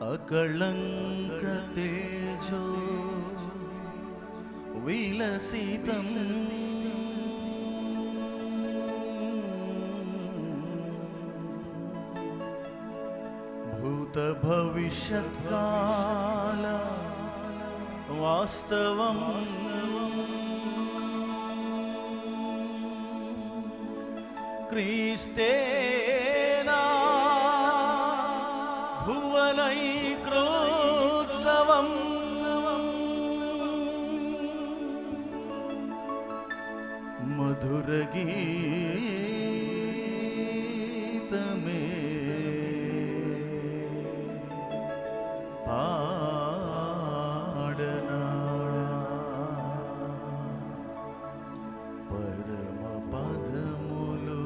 అకళంక తేజో విలసితం భూత భవిష్యత్కాల వాస్తవం క్రీస్తేనా భువనైక్రోత్సవం మధురగీతమే పాడనా పరమ పదములు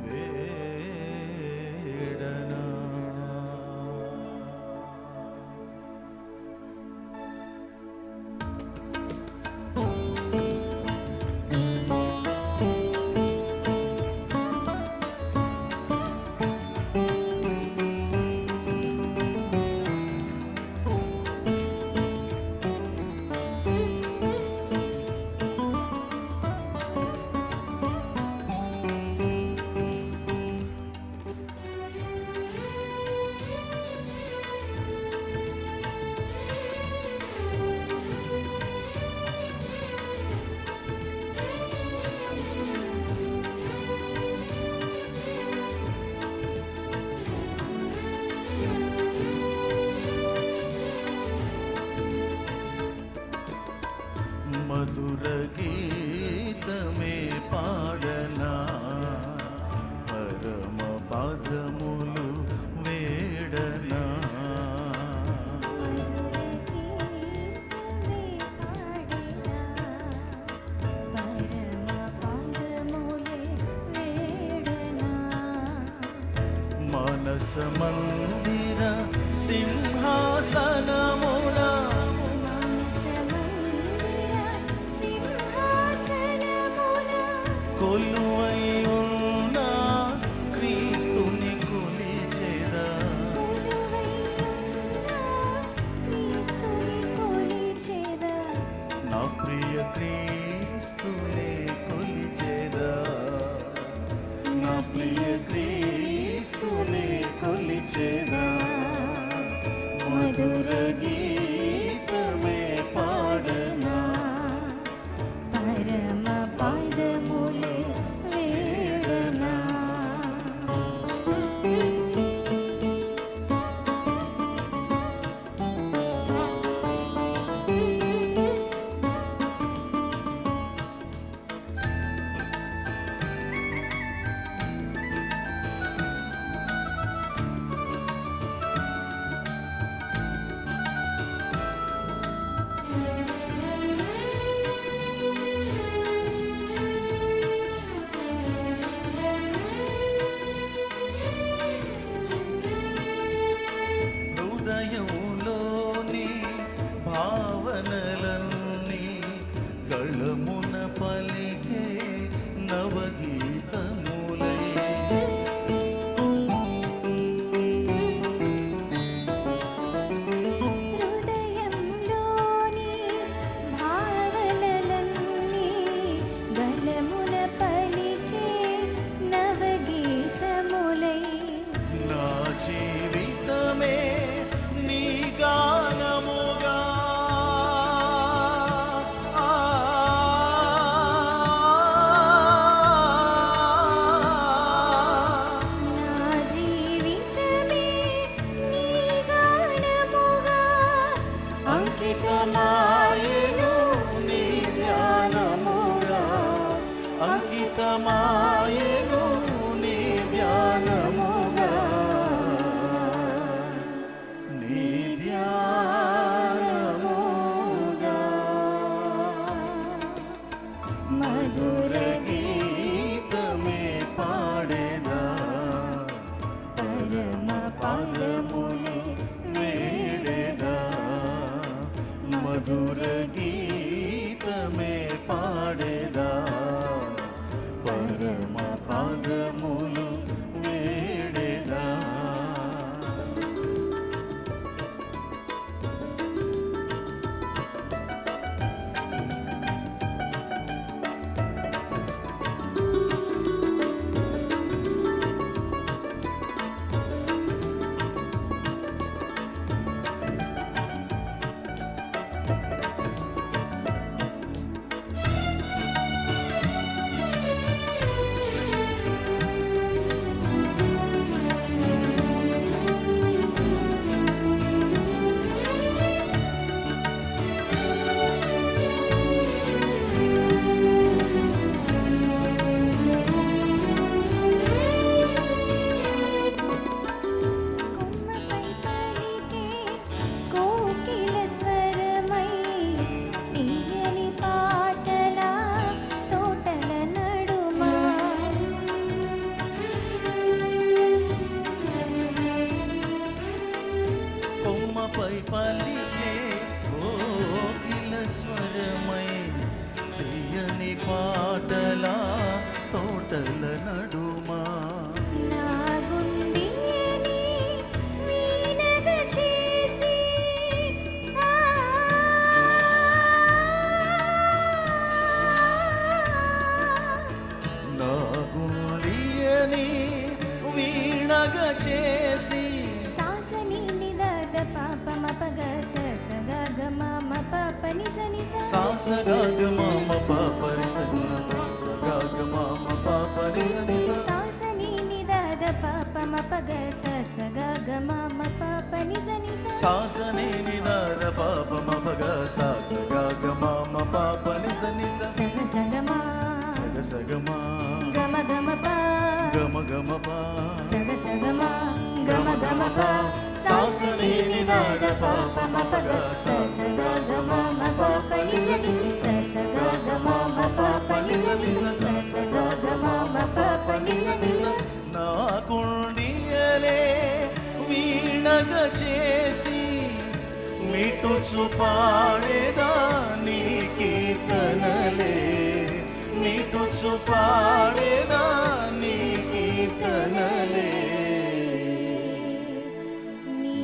వేడనా. మధుర గీతమే పాడనా పరమ పాదములు వేడనా. మనస మందిర సింహాసనమున కొలువై ఉన్న క్రీస్తుని కొలిచెదా. నా ప్రియ క్రీస్తుని కొలిచెదా. నా ప్రియ క్రీస్తుని కొలిచెదా. మధుర గీతమే పాడనా పరమ పాదములే వేడనా. హృదయంలోని భావనలన్నీ గళమున పలికే నవగీతములై. హృదయంలోని భావనలన్నీ గళమున పలికే నవగీతములై. నా జీవితమే నీ గానముగా నా జీవితమే నీ గానముగా అంకితమాయెను నీ ధ్యానముగా. అంకితమాయెను నీ ధ్యానముగా. నీ ధ్యానముగా. మధుర గీతమే పాడేదా పరమ పాదములే వేడేదా. మధుర గీతమే పాడేదా పరమ పాదములు వేడేదా. నాపై పలికే కోకిల స్వరమై తీయని పాటలా తోటల నడుమా నా గుండెని వీణగా చేసి నా గుండెని వీణగా చేసి సాసని నిదాద పాప మపగ సగ మమ పాప నిస నిస సాసగాగ మామ పాప సాసగాగ మామ పాప సాసని నిదాద పాప మపగ సగ మమ పాప నిస నిస సాసనే నిదాద పాప మపగ సాసగాగ మామ పాప నిస నిస సగ సగమా సగ సగమా గమ గమ పా గమ గమ పా సగ సగమా గమ గమ పా సాసనే నిదాద పాప మపగ సగ మమ పాప నిస నిస సగ మమ పాప నిస నిస సగ మమ పాప నిస నిస నా కుండియలే వీణగ చేసి మిటుచు పాడేదా నీ కీర్తనలే మిటుచు పాడేదా నీ కీర్తనలే నీ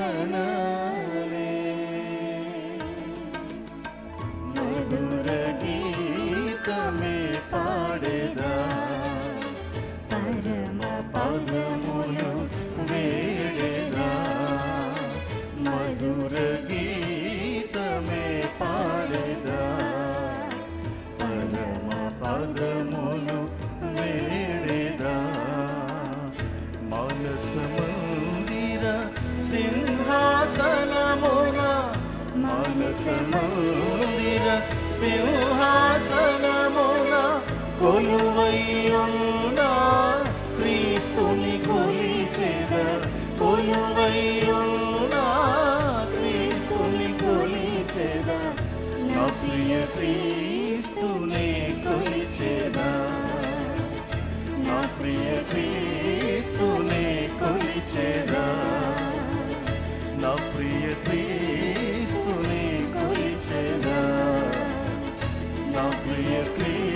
కీర్తనలే మధుర గీతమే పాడేదా పరమ పదములు వేడేదా మధుర గీతమే పాడేదా పరమ పదములు వేడేదా మానస మందిర సింహాసనమున మానస మందిర సింహాసనమున కొలువైయున్న క్రీస్తుని కొలిచెద కొలువైయున్న క్రీస్తుని కొలిచెద నా ప్రియ క్రీస్తుని కొలిచెద నా ప్రియ క్రీస్తుని కొలిచెద నా ప్రియ క్రీస్తుని కొలిచెద నా ప్రియ క్రీస్తు